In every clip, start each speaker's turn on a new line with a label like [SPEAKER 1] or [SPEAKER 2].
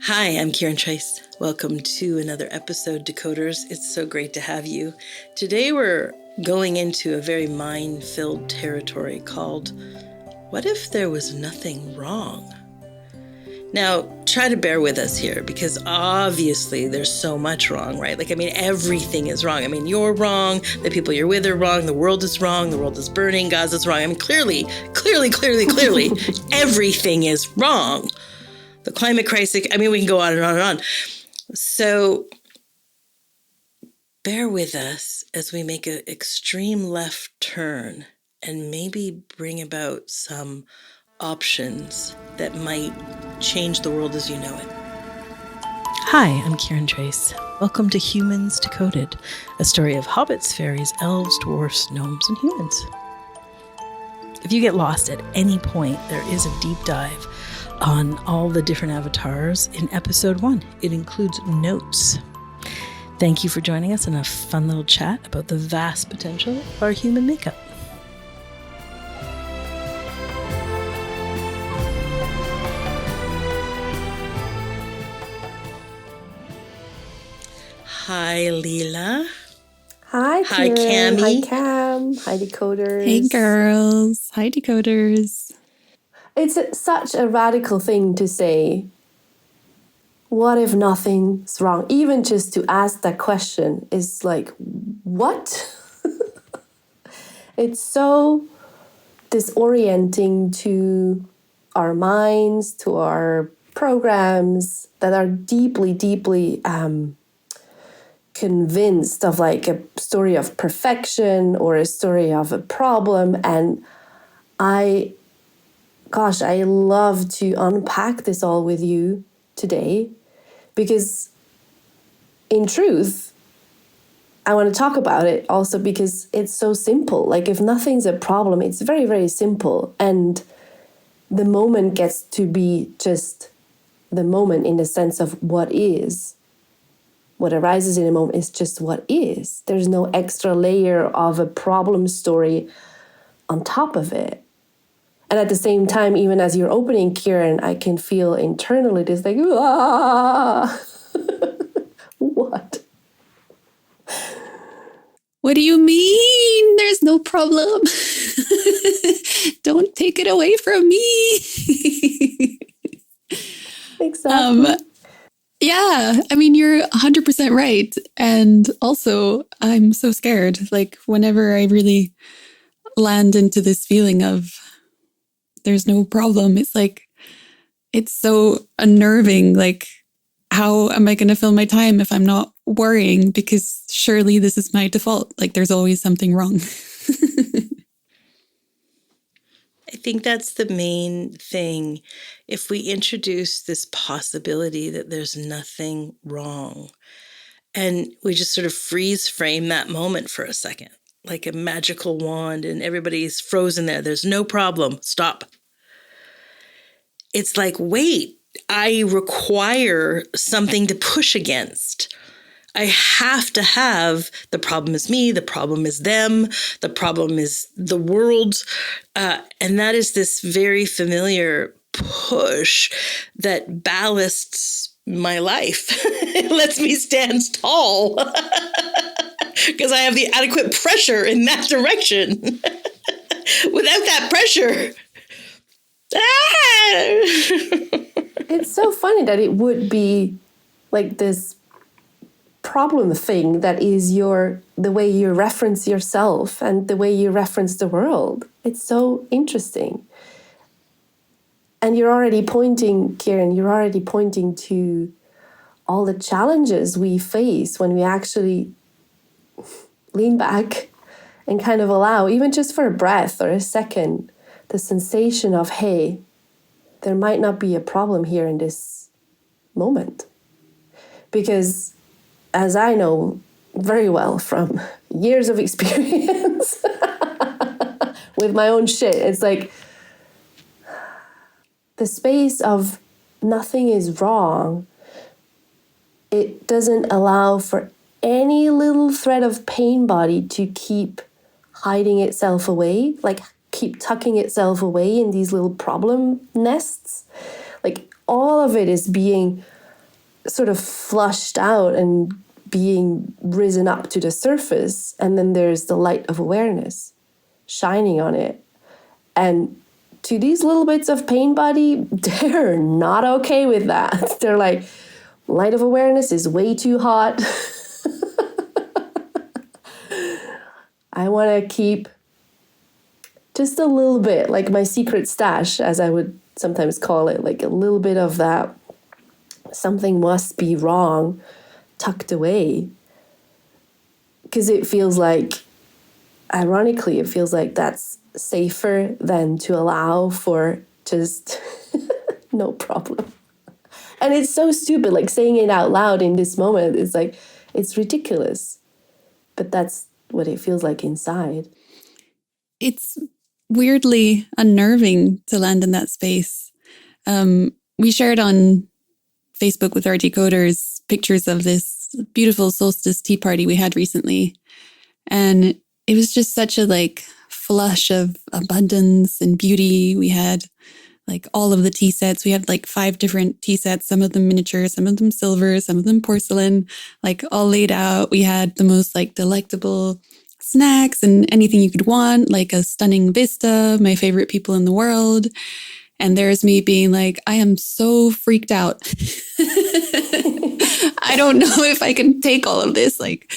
[SPEAKER 1] Hi, I'm Kiran Trace. Welcome to another episode, Decoders. It's so great to have you. Today we're going into a very mind-filled territory called, what if there was nothing wrong? Now, try to bear with us here because obviously there's so much wrong, right? Everything is wrong. You're wrong. The people you're with are wrong. The world is wrong. The world is burning. Gaza's wrong. Clearly, everything is wrong. The climate crisis, we can go on and on and on. So bear with us as we make an extreme left turn and maybe bring about some options that might change the world as you know it. Hi, I'm Kiran Trace. Welcome to Humans Decoded, a story of hobbits, fairies, elves, dwarfs, gnomes, and humans. If you get lost at any point, there is a deep dive on all the different avatars in episode 1. It includes notes. Thank you for joining us in a fun little chat about the vast potential of our human makeup. Hi, Leela.
[SPEAKER 2] Hi, Kiran.
[SPEAKER 1] Hi, Cammy.
[SPEAKER 2] Hi, Cam. Hi, Decoders.
[SPEAKER 3] Hey, girls. Hi, Decoders.
[SPEAKER 2] It's such a radical thing to say, what if nothing's wrong? Even just to ask that question is like, what? It's so disorienting to our minds, to our programs that are deeply, deeply convinced of like a story of perfection or a story of a problem. And I love to unpack this all with you today because in truth, I want to talk about it also because it's so simple. Like if nothing's a problem, it's very, very simple. And the moment gets to be just the moment in the sense of what is. What arises in a moment is just what is. There's no extra layer of a problem story on top of it. And at the same time, even as you're opening, Kiran, I can feel internally this like, ah, what?
[SPEAKER 3] What do you mean? There's no problem. Don't take it away from me.
[SPEAKER 2] Exactly.
[SPEAKER 3] Yeah, you're 100% right. And also, I'm so scared. Like, whenever I really land into this feeling of there's no problem, it's like, it's so unnerving. Like, how am I going to fill my time if I'm not worrying? Because surely this is my default. Like, there's always something wrong.
[SPEAKER 1] I think that's the main thing. If we introduce this possibility that there's nothing wrong, and we just sort of freeze frame that moment for a second, like a magical wand, and everybody's frozen there. There's no problem. Stop. It's like, wait, I require something to push against. I have to have the problem is me, the problem is them, the problem is the world. And that is this very familiar push that ballasts my life. It lets me stand tall because I have the adequate pressure in that direction. Without that pressure,
[SPEAKER 2] It's so funny that it would be like this problem thing that is the way you reference yourself and the way you reference the world. It's so interesting. And you're already pointing, Kiran, to all the challenges we face when we actually lean back and kind of allow, even just for a breath or a second, the sensation of, hey, there might not be a problem here in this moment. Because as I know very well from years of experience with my own shit, it's like the space of nothing is wrong. It doesn't allow for any little thread of pain body to keep hiding itself away, like keep tucking itself away in these little problem nests. Like all of it is being sort of flushed out and being risen up to the surface. And then there's the light of awareness shining on it. And to these little bits of pain body, they're not okay with that. They're like, light of awareness is way too hot. I want to keep just a little bit, like my secret stash, as I would sometimes call it, like a little bit of that something must be wrong tucked away. Because it feels like, ironically, it feels like that's safer than to allow for just no problem. And it's so stupid, like saying it out loud in this moment is like, it's ridiculous. But that's what it feels like inside.
[SPEAKER 3] It's weirdly unnerving to land in that space. We shared on Facebook with our decoders pictures of this beautiful solstice tea party we had recently. And it was just such a like flush of abundance and beauty. We had like all of the tea sets. We had like 5 different tea sets, some of them miniature, some of them silver, some of them porcelain, like all laid out. We had the most like delectable snacks and anything you could want, like a stunning vista, my favorite people in the world. And there's me being like, I am so freaked out. I don't know if I can take all of this. Like,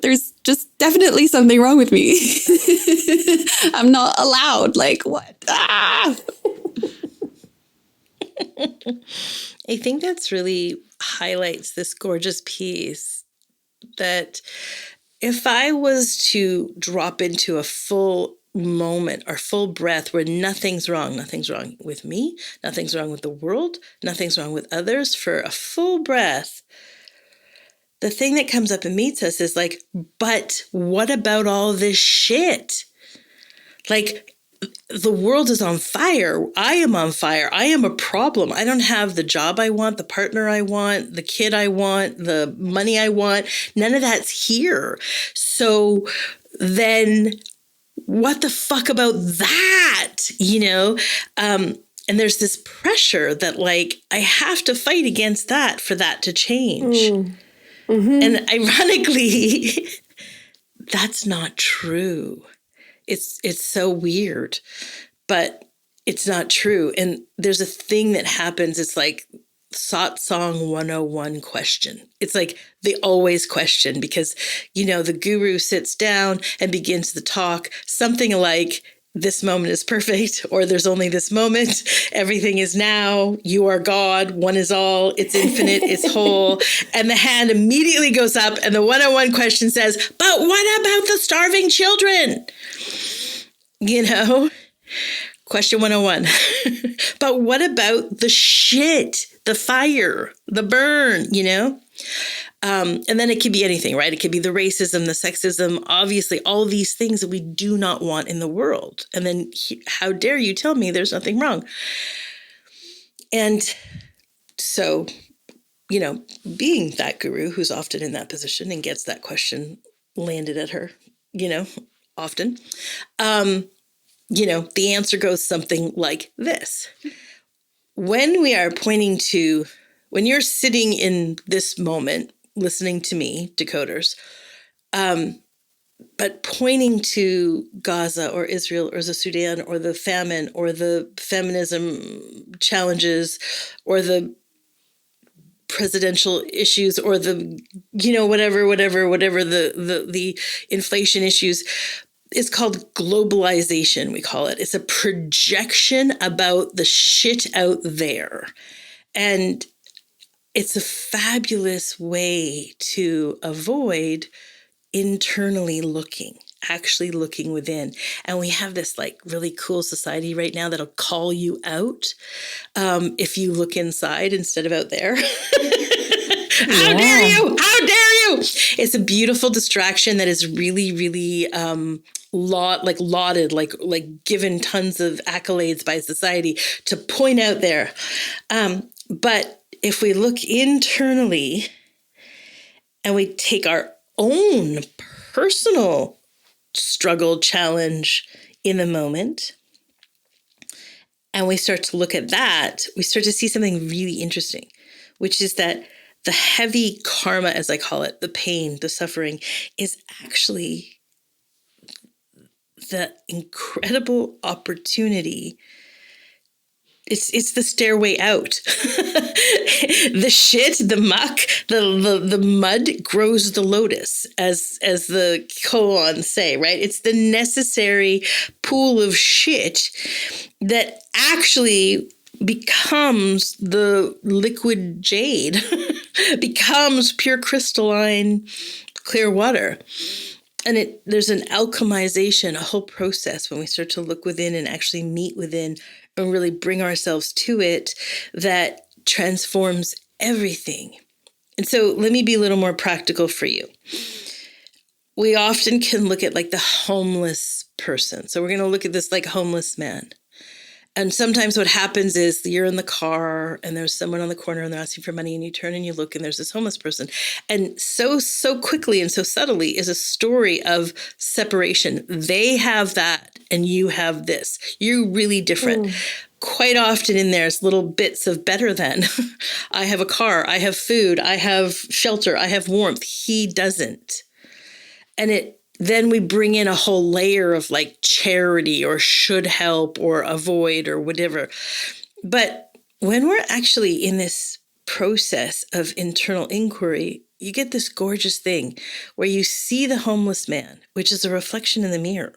[SPEAKER 3] there's just definitely something wrong with me. I'm not allowed. Like, what? Ah!
[SPEAKER 1] I think that's really highlights this gorgeous piece that if I was to drop into a full moment or full breath where nothing's wrong with me, nothing's wrong with the world, nothing's wrong with others, for a full breath, the thing that comes up and meets us is like, but what about all this shit? Like, the world is on fire. I am on fire. I am a problem. I don't have the job I want, the partner I want, the kid I want, the money I want. None of that's here. So then what the fuck about that? You know? And there's this pressure that like, I have to fight against that for that to change. Mm-hmm. And ironically, that's not true. It's so weird, but it's not true. And there's a thing that happens. It's like Satsang 101 question. It's like they always question because, you know, the guru sits down and begins the talk, something like, this moment is perfect, or there's only this moment. Everything is now. You are God. One is all. It's infinite. It's whole. And the hand immediately goes up and the 101 question says, but what about the starving children? You know, question 101. But what about the shit, the fire, the burn, you know? And then it could be anything, right? It could be the racism, the sexism, obviously all these things that we do not want in the world. And then how dare you tell me there's nothing wrong? And so, you know, being that guru who's often in that position and gets that question landed at her, you know, often, you know, the answer goes something like this. When we are pointing to, when you're sitting in this moment, listening to me, decoders, but pointing to Gaza or Israel or the Sudan or the famine or the feminism challenges or the presidential issues or the, you know, whatever the inflation issues, it's called globalization, we call it. It's a projection about the shit out there. And it's a fabulous way to avoid internally looking, actually looking within. And we have this like really cool society right now that'll call you out if you look inside instead of out there. How dare you? How dare you? It's a beautiful distraction that is really, really lauded, like given tons of accolades by society to point out there. But if we look internally and we take our own personal struggle, challenge in the moment, and we start to look at that, we start to see something really interesting, which is that the heavy karma, as I call it, the pain, the suffering, is actually the incredible opportunity. It's the stairway out. The shit, the muck, the mud grows the lotus, as the koans say, right? It's the necessary pool of shit that actually becomes the liquid jade, becomes pure crystalline clear water. And there's an alchemization, a whole process when we start to look within and actually meet within and really bring ourselves to it, that transforms everything. And so let me be a little more practical for you. We often can look at like the homeless person. So we're going to look at this like homeless man. And sometimes what happens is you're in the car and there's someone on the corner and they're asking for money, and you turn and you look and there's this homeless person. And so quickly and so subtly is a story of separation. They have that and you have this. You're really different. Quite often in there's little bits of better than. I have a car, I have food, I have shelter, I have warmth. He doesn't. And then we bring in a whole layer of like charity or should help or avoid or whatever. But when we're actually in this process of internal inquiry, you get this gorgeous thing where you see the homeless man, which is a reflection in the mirror,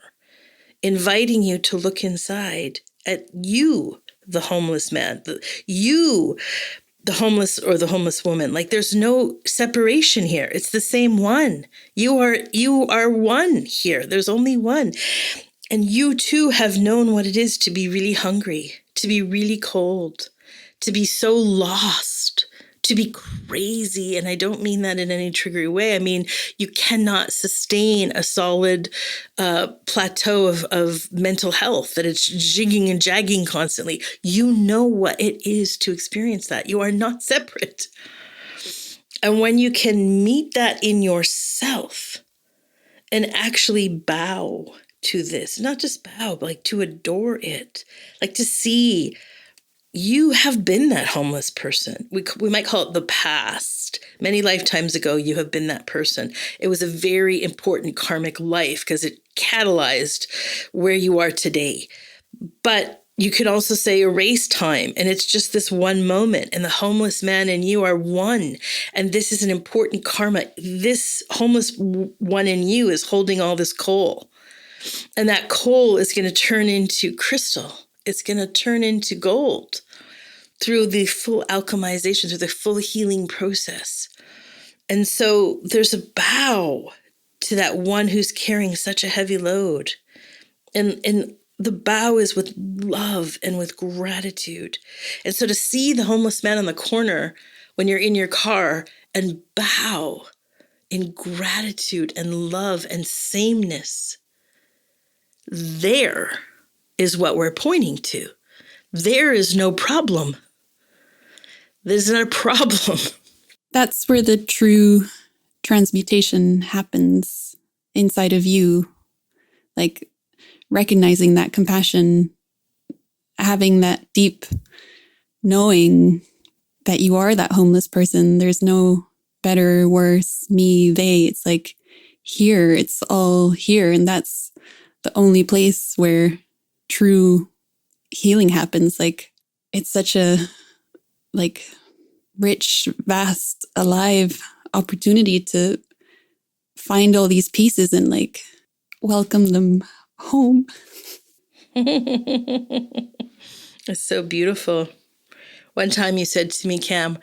[SPEAKER 1] inviting you to look inside at you, the homeless man, the homeless or the homeless woman. Like there's no separation here. It's the same one. You are one here. There's only one. And you too have known what it is to be really hungry, to be really cold, to be so lost, to be crazy. And I don't mean that in any triggery way. I mean, you cannot sustain a solid plateau of mental health, that it's jigging and jagging constantly. You know what it is to experience that. You are not separate. And when you can meet that in yourself and actually bow to this, not just bow, but like to adore it, like to see you have been that homeless person. We might call it the past. Many lifetimes ago, you have been that person. It was a very important karmic life because it catalyzed where you are today. But you could also say erase time, and it's just this one moment, and the homeless man and you are one. And this is an important karma. This homeless one in you is holding all this coal. And that coal is going to turn into crystal. It's going to turn into gold through the full alchemization, through the full healing process. And so there's a bow to that one who's carrying such a heavy load. And the bow is with love and with gratitude. And so to see the homeless man on the corner when you're in your car and bow in gratitude and love and sameness, there is what we're pointing to. There is no problem. There's not a problem.
[SPEAKER 3] That's where the true transmutation happens inside of you. Like recognizing that compassion, having that deep knowing that you are that homeless person. There's no better, worse, me, they. It's like here, it's all here. And that's the only place where true healing happens. Like it's such a like rich, vast, alive opportunity to find all these pieces and like welcome them home.
[SPEAKER 1] It's so beautiful. One time you said to me, Cam,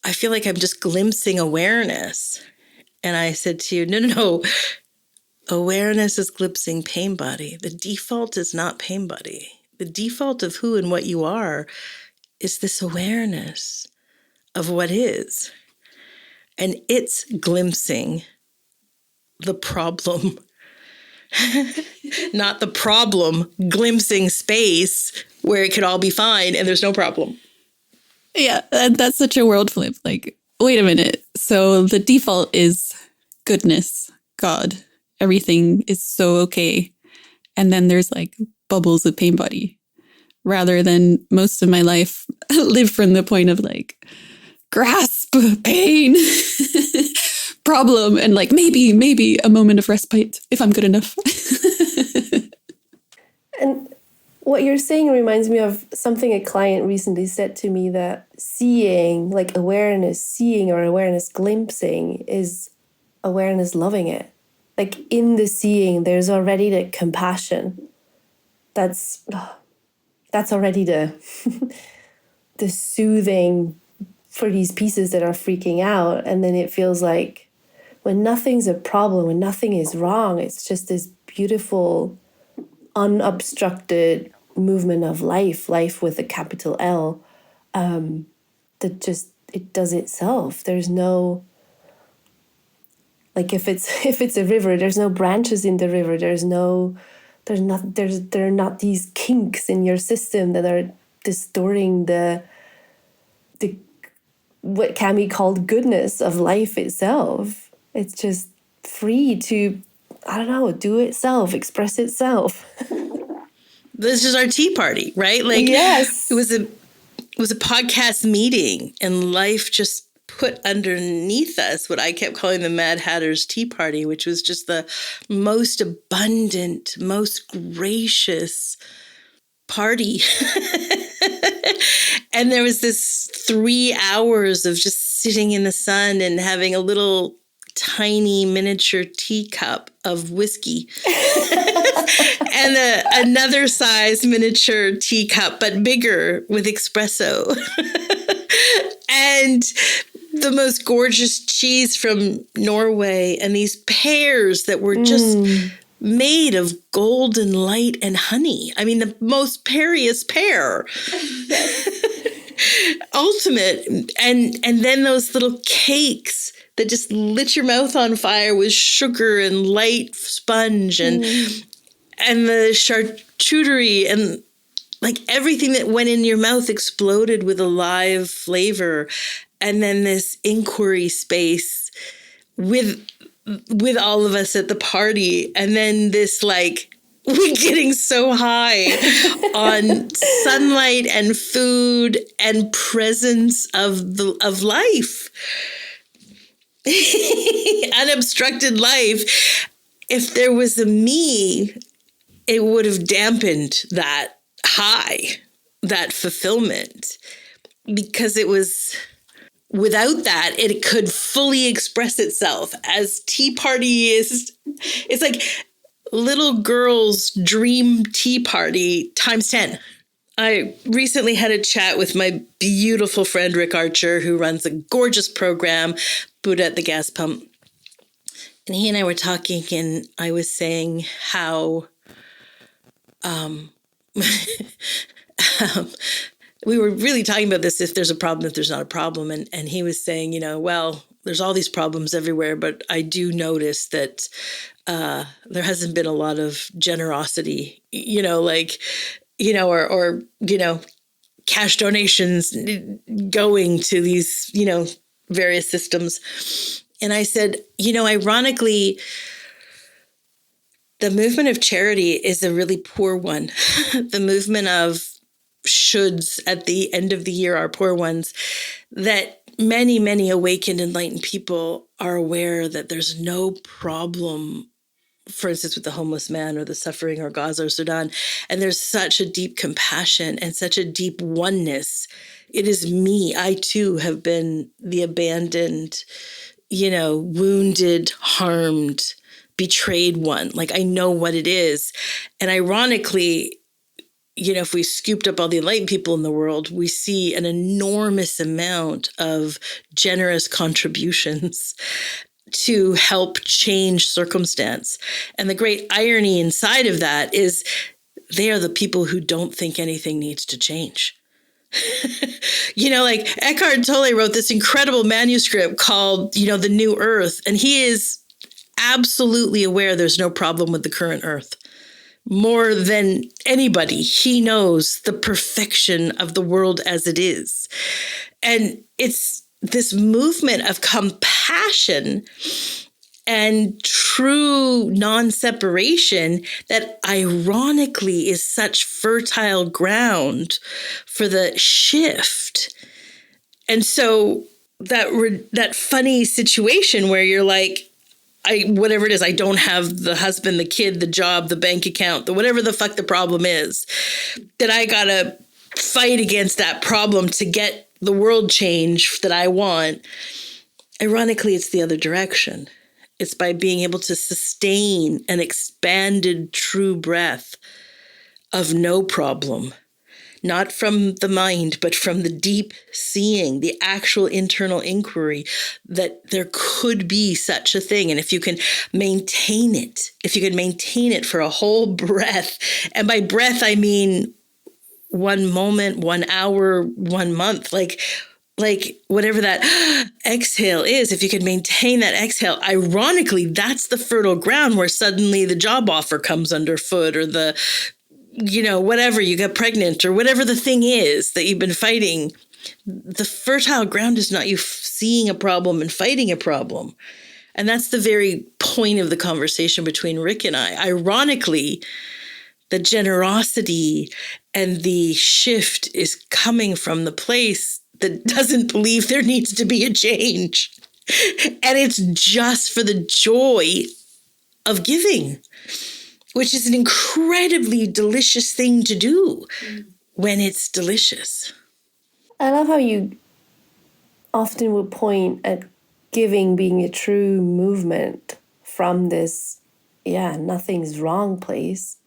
[SPEAKER 1] I feel like I'm just glimpsing awareness. And I said to you, no. Awareness is glimpsing pain body. The default is not pain body. The default of who and what you are is this awareness of what is. And it's glimpsing the problem. Not the problem, glimpsing space where it could all be fine and there's no problem.
[SPEAKER 3] Yeah, that's such a world flip. Like, wait a minute. So the default is goodness, God. Everything is so okay. And then there's like bubbles of pain body. Rather than most of my life live from the point of like grasp pain, problem, and like maybe a moment of respite if I'm good enough.
[SPEAKER 2] And what you're saying reminds me of something a client recently said to me, that seeing, like awareness, seeing or awareness glimpsing is awareness loving it. Like in the seeing, there's already the compassion. That's already the the soothing for these pieces that are freaking out. And then it feels like when nothing's a problem, when nothing is wrong, it's just this beautiful, unobstructed movement of life with a capital L, that just, it does itself. There's no, like if it's a river, there's no branches in the river. There are not these kinks in your system that are distorting the what can be called goodness of life itself. It's just free to, I don't know, do itself, express itself.
[SPEAKER 1] This is our tea party, right? Like,
[SPEAKER 2] yes,
[SPEAKER 1] it was a podcast meeting, and life just put underneath us what I kept calling the Mad Hatter's Tea Party, which was just the most abundant, most gracious party. And there was this 3 hours of just sitting in the sun and having a little tiny miniature teacup of whiskey and another size miniature teacup, but bigger, with espresso. And the most gorgeous cheese from Norway, and these pears that were just made of golden light and honey. I mean, the most peariest pear. Ultimate. And then those little cakes that just lit your mouth on fire with sugar and light sponge and the charcuterie, and like everything that went in your mouth exploded with a live flavor. And then this inquiry space with all of us at the party. And then this, like, we're getting so high on sunlight and food and presence of life. Unobstructed life. If there was a me, it would have dampened that high, that fulfillment, because it was, without that, it could fully express itself as tea party is. It's like little girl's dream tea party times 10. I recently had a chat with my beautiful friend, Rick Archer, who runs a gorgeous program, Buddha at the Gas Pump. And he and I were talking, and I was saying how we were really talking about this, if there's a problem, if there's not a problem. And he was saying, well, there's all these problems everywhere, but I do notice that there hasn't been a lot of generosity, or cash donations going to these, various systems. And I said, ironically, the movement of charity is a really poor one. The movement of shoulds at the end of the year are poor ones, that many, many awakened, enlightened people are aware that there's no problem, for instance, with the homeless man or the suffering or Gaza or Sudan. And there's such a deep compassion and such a deep oneness. It is me. I too have been the abandoned, wounded, harmed, betrayed one. Like, I know what it is. And ironically, if we scooped up all the enlightened people in the world, we see an enormous amount of generous contributions to help change circumstance. And the great irony inside of that is they are the people who don't think anything needs to change. Like Eckhart Tolle wrote this incredible manuscript called, The New Earth. And he is absolutely aware there's no problem with the current earth. More than anybody, he knows the perfection of the world as it is. And it's this movement of compassion and true non-separation that ironically is such fertile ground for the shift. And so that funny situation where you're like, whatever it is, I don't have the husband, the kid, the job, the bank account, the whatever the fuck the problem is, that I gotta fight against that problem to get the world change that I want. Ironically, it's the other direction. It's by being able to sustain an expanded true breath of no problem, not from the mind, but from the deep seeing, the actual internal inquiry that there could be such a thing. And if you can maintain it for a whole breath, and by breath, I mean 1 moment, 1 hour, 1 month, like whatever that exhale is, if you can maintain that exhale, ironically, that's the fertile ground where suddenly the job offer comes underfoot, or the, whatever, you get pregnant, or whatever the thing is that you've been fighting. The fertile ground is not you seeing a problem and fighting a problem. And that's the very point of the conversation between Rick and I. Ironically, the generosity and the shift is coming from the place that doesn't believe there needs to be a change. And it's just for the joy of giving, which is an incredibly delicious thing to do when it's delicious.
[SPEAKER 2] I love how you often would point at giving being a true movement from this, nothing's wrong place.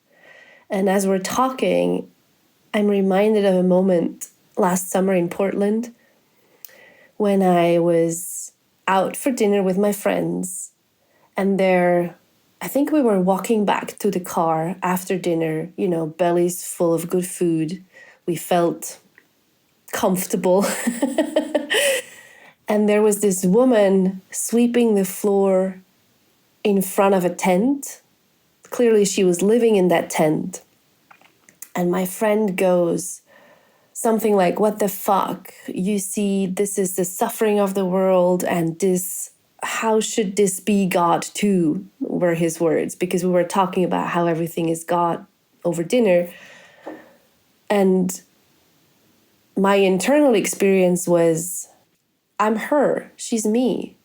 [SPEAKER 2] And as we're talking, I'm reminded of a moment last summer in Portland when I was out for dinner with my friends. And I think we were walking back to the car after dinner, bellies full of good food. We felt comfortable. And there was this woman sweeping the floor in front of a tent. Clearly, she was living in that tent. And my friend goes something like, "What the fuck? You see, this is the suffering of the world, and how should this be God too?" were his words, because we were talking about how everything is God over dinner. And my internal experience was, I'm her, she's me.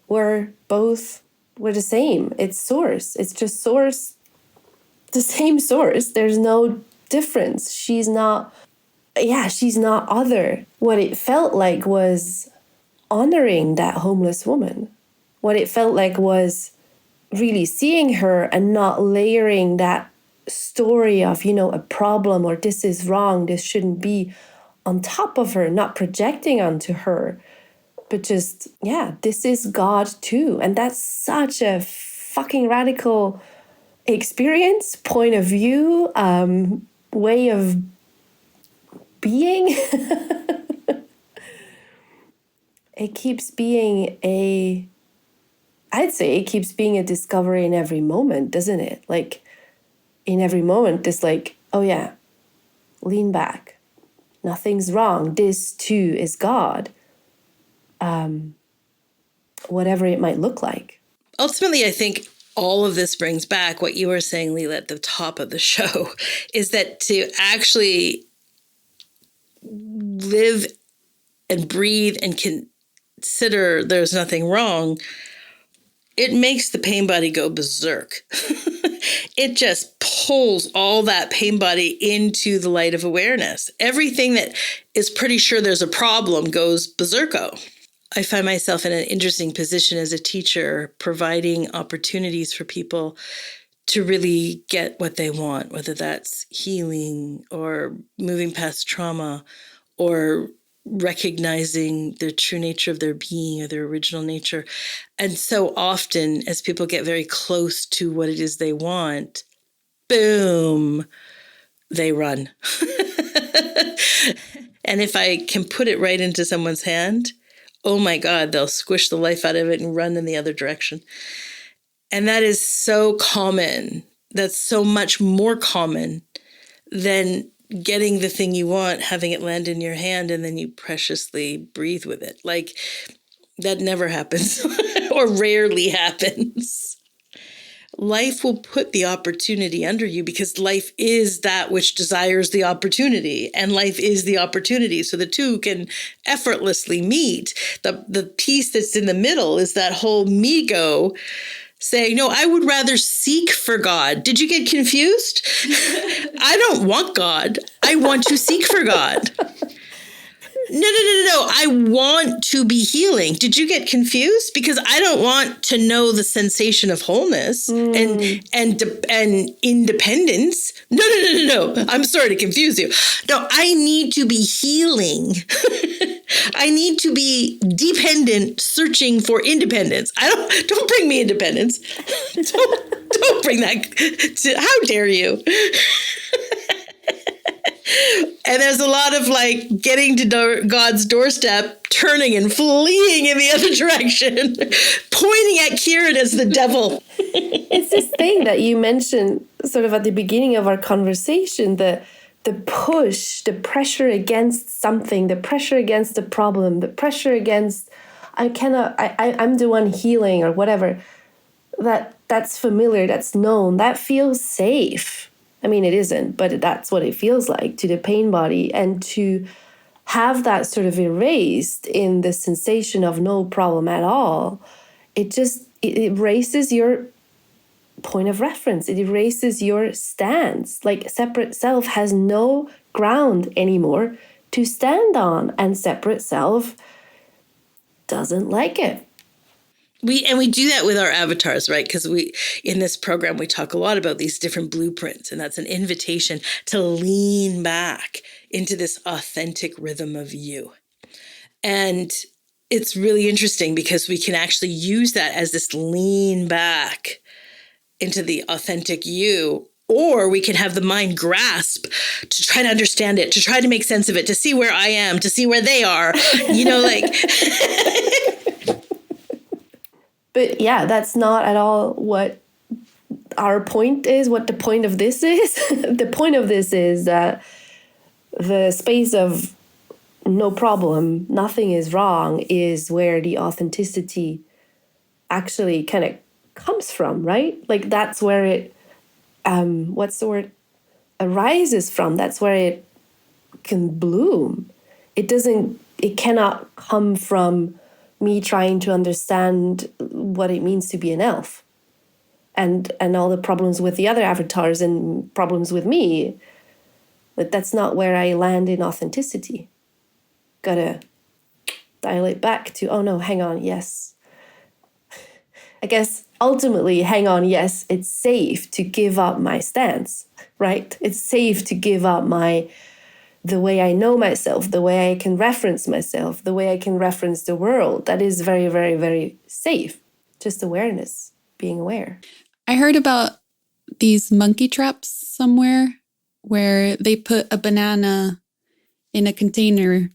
[SPEAKER 2] We're the same. It's source. It's just source, the same source. There's no difference. She's not other. What it felt like was honoring that homeless woman. What it felt like was really seeing her and not layering that story of, a problem, or this is wrong, this shouldn't be, on top of her, not projecting onto her, but just, this is God too. And that's such a fucking radical experience, point of view, way of being. It keeps being I'd say it keeps being a discovery in every moment, doesn't it? Like, in every moment, it's like, oh yeah, lean back. Nothing's wrong. This too is God. Whatever it might look like.
[SPEAKER 1] Ultimately, I think all of this brings back what you were saying, Leela, at the top of the show, is that to actually live and breathe and consider there's nothing wrong, it makes the pain body go berserk. It just pulls all that pain body into the light of awareness. Everything that is pretty sure there's a problem goes berserko. I find myself in an interesting position as a teacher, providing opportunities for people to really get what they want, whether that's healing or moving past trauma or recognizing the true nature of their being or their original nature. And so often, as people get very close to what it is they want, boom, they run. And if I can put it right into someone's hand, oh my God, they'll squish the life out of it and run in the other direction. And that is so common. That's so much more common than getting the thing you want, having it land in your hand, and then you preciously breathe with it. Like, that never happens or rarely happens. life will put the opportunity under you, because life is that which desires the opportunity, and life is the opportunity. So the two can effortlessly meet. The piece that's in the middle is that whole me-go saying, no, I would rather seek for God. Did you get confused? I don't want God. I want to seek for God. No. I want to be healing. Did you get confused? Because I don't want to know the sensation of wholeness and independence. No. I'm sorry to confuse you. No, I need to be healing. I need to be dependent, searching for independence. Don't bring me independence. Don't bring that. How dare you? And there's a lot of like getting to God's doorstep, turning and fleeing in the other direction, pointing at Kiran as the devil.
[SPEAKER 2] It's this thing that you mentioned sort of at the beginning of our conversation, the push, the pressure against something, the pressure against the problem, the pressure against, I'm the one healing or whatever. That's familiar, that's known, that feels safe. I mean, it isn't, but that's what it feels like to the pain body. And to have that sort of erased in the sensation of no problem at all, it erases your point of reference. It erases your stance. Like separate self has no ground anymore to stand on, and separate self doesn't like it.
[SPEAKER 1] We do that with our avatars, right? Because in this program, we talk a lot about these different blueprints, and that's an invitation to lean back into this authentic rhythm of you. And it's really interesting because we can actually use that as this lean back into the authentic you, or we can have the mind grasp to try to understand it, to try to make sense of it, to see where I am, to see where they are, like...
[SPEAKER 2] But yeah, that's not at all what our point is, what the point of this is. The point of this is that the space of no problem, nothing is wrong, is where the authenticity actually kind of comes from, right? Like that's where it, what's the word? Arises from. That's where it can bloom. It cannot come from me trying to understand what it means to be an elf and all the problems with the other avatars and problems with me. But that's not where I land in authenticity. Gotta dial it back to, oh no, hang on, yes. I guess ultimately, hang on, yes, it's safe to give up my stance, right? It's safe to give up the way I know myself, the way I can reference myself, the way I can reference the world. That is very, very, very safe. Just awareness, being aware.
[SPEAKER 3] I heard about these monkey traps somewhere where they put a banana in a container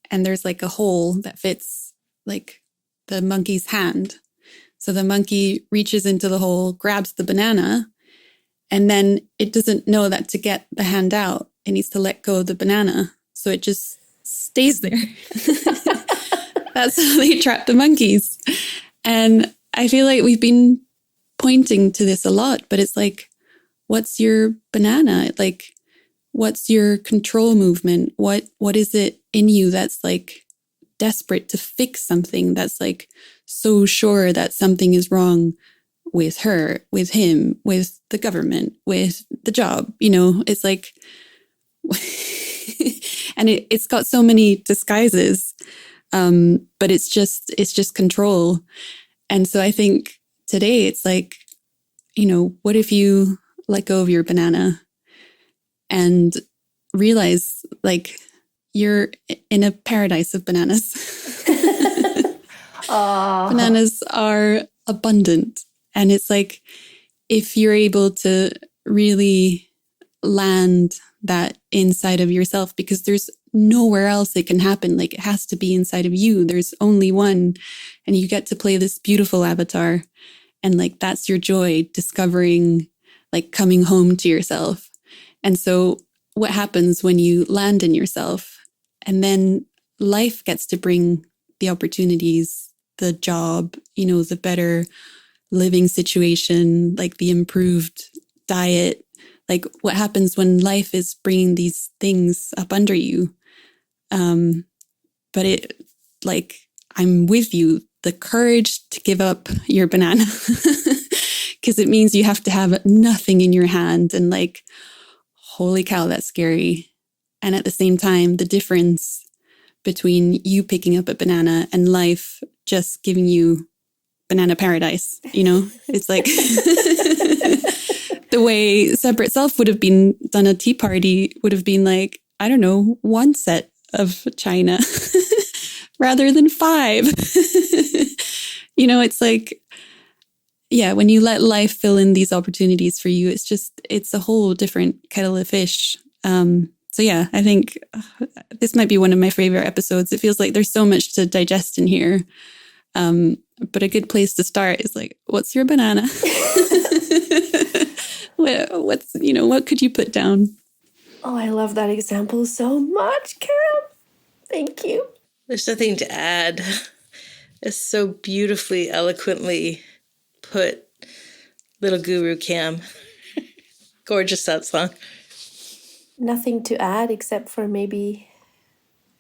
[SPEAKER 3] and there's like a hole that fits like the monkey's hand. So the monkey reaches into the hole, grabs the banana, and then it doesn't know that to get the hand out, it needs to let go of the banana. So it just stays there. That's how they trap the monkeys. And I feel like we've been pointing to this a lot, but it's like, what's your banana? Like, what's your control movement? What is it in you that's like desperate to fix something, that's like so sure that something is wrong with her, with him, with the government, with the job? It's like, and it's got so many disguises, but it's just control. And so I think today it's like, what if you let go of your banana and realize like you're in a paradise of bananas. Bananas are abundant. And it's like, if you're able to really land that inside of yourself, because there's nowhere else it can happen. Like it has to be inside of you. There's only one, and you get to play this beautiful avatar. And like, that's your joy, discovering, like coming home to yourself. And so what happens when you land in yourself, and then life gets to bring the opportunities, the job, the better living situation, like the improved diet, like what happens when life is bringing these things up under you. But it, like, I'm with you, the courage to give up your banana, because it means you have to have nothing in your hand, and like, holy cow, that's scary. And at the same time, the difference between you picking up a banana and life just giving you banana paradise, you know? It's like the way separate self would have been done a tea party would have been like, I don't know, one set of china rather than 5. You know, it's like, yeah, when you let life fill in these opportunities for you, it's a whole different kettle of fish. So yeah, I think this might be one of my favorite episodes. It feels like there's so much to digest in here. But a good place to start is like, what's your banana? What could you put down?
[SPEAKER 2] Oh, I love that example so much, Kiran. Thank you.
[SPEAKER 1] There's nothing to add. It's so beautifully, eloquently put, little guru Cam. Gorgeous, that song.
[SPEAKER 2] Nothing to add except for maybe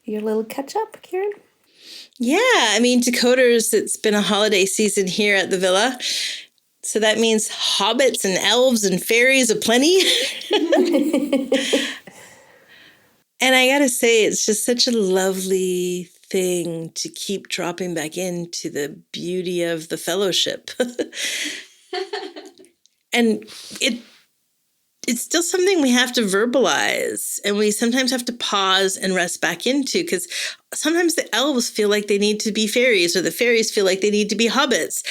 [SPEAKER 2] your little catch-up, Kiran?
[SPEAKER 1] Yeah, I mean, Decoders, it's been a holiday season here at the villa. So that means hobbits and elves and fairies aplenty. And I gotta say, it's just such a lovely thing to keep dropping back into the beauty of the fellowship. And it's still something we have to verbalize, and we sometimes have to pause and rest back into, because sometimes the elves feel like they need to be fairies, or the fairies feel like they need to be hobbits.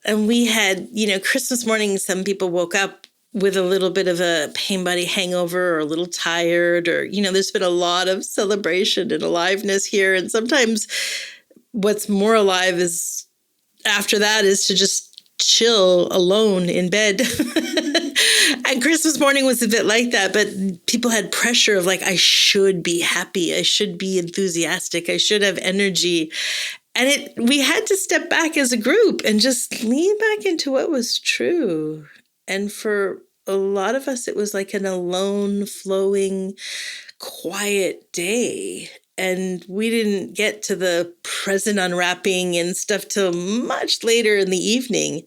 [SPEAKER 1] And we had, Christmas morning, some people woke up with a little bit of a pain body hangover, or a little tired, or, there's been a lot of celebration and aliveness here. And sometimes what's more alive is after that is to just chill alone in bed. And Christmas morning was a bit like that, but people had pressure of like, I should be happy. I should be enthusiastic. I should have energy. And we had to step back as a group and just lean back into what was true. And for a lot of us, it was like an alone, flowing, quiet day. And we didn't get to the present unwrapping and stuff till much later in the evening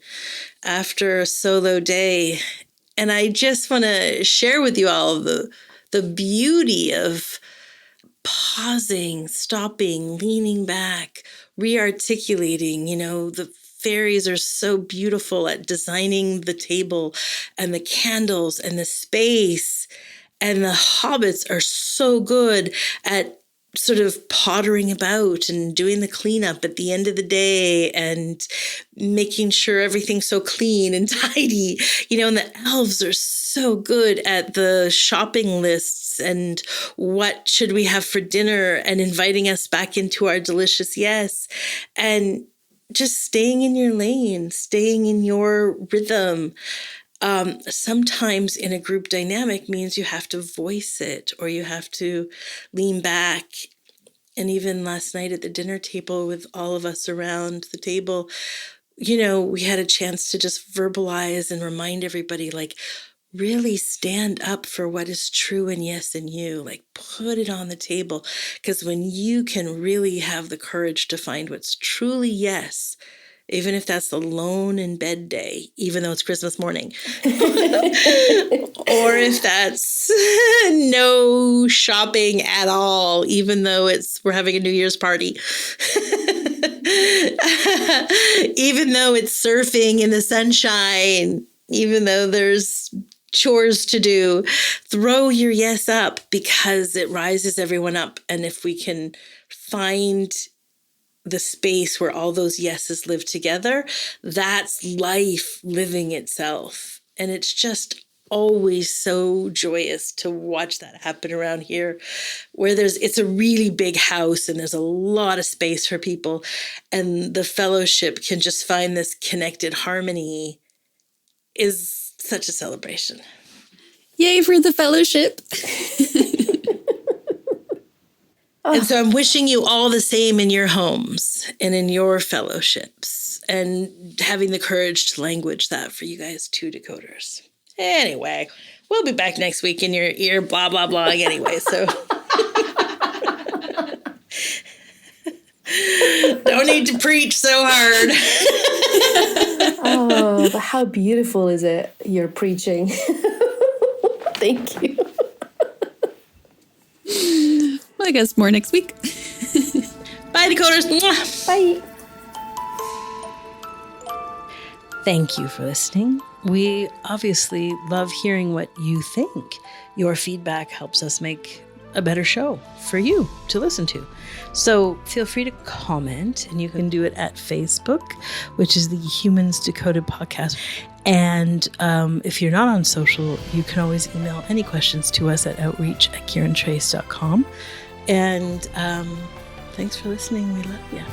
[SPEAKER 1] after a solo day. And I just want to share with you all the beauty of pausing, stopping, leaning back, re-articulating. The fairies are so beautiful at designing the table and the candles and the space. And the hobbits are so good at sort of pottering about and doing the cleanup at the end of the day and making sure everything's so clean and tidy, and the elves are so good at the shopping lists and what should we have for dinner and inviting us back into our delicious yes. And just staying in your lane, staying in your rhythm. Sometimes in a group dynamic means you have to voice it, or you have to lean back. And even last night at the dinner table with all of us around the table, we had a chance to just verbalize and remind everybody, like, really stand up for what is true and yes in you. Like, put it on the table. Because when you can really have the courage to find what's truly yes, even if that's the alone in bed day, even though it's Christmas morning, or if that's no shopping at all, even though we're having a New Year's party, even though it's surfing in the sunshine, even though there's chores to do, throw your yes up, because it rises everyone up. And if we can find the space where all those yeses live together, that's life living itself. And it's just always so joyous to watch that happen around here, where it's a really big house and there's a lot of space for people, and the fellowship can just find this connected harmony is such a celebration.
[SPEAKER 3] Yay for the fellowship.
[SPEAKER 1] And so I'm wishing you all the same in your homes and in your fellowships. and having the courage to language that for you guys too, decoders. Anyway, we'll be back next week in your ear, blah, blah, blah. Anyway, so don't need to preach so hard.
[SPEAKER 2] Oh, but how beautiful is it, your preaching? Thank you.
[SPEAKER 3] Well, I guess more next week.
[SPEAKER 1] Bye, decoders. Mwah.
[SPEAKER 2] Bye.
[SPEAKER 1] Thank you for listening. We obviously love hearing what you think. Your feedback helps us make a better show for you to listen to. So feel free to comment, and you can do it at Facebook, which is the Humans Decoded podcast. And if you're not on social, you can always email any questions to us at outreach@kirantrace.com. And thanks for listening. We love you.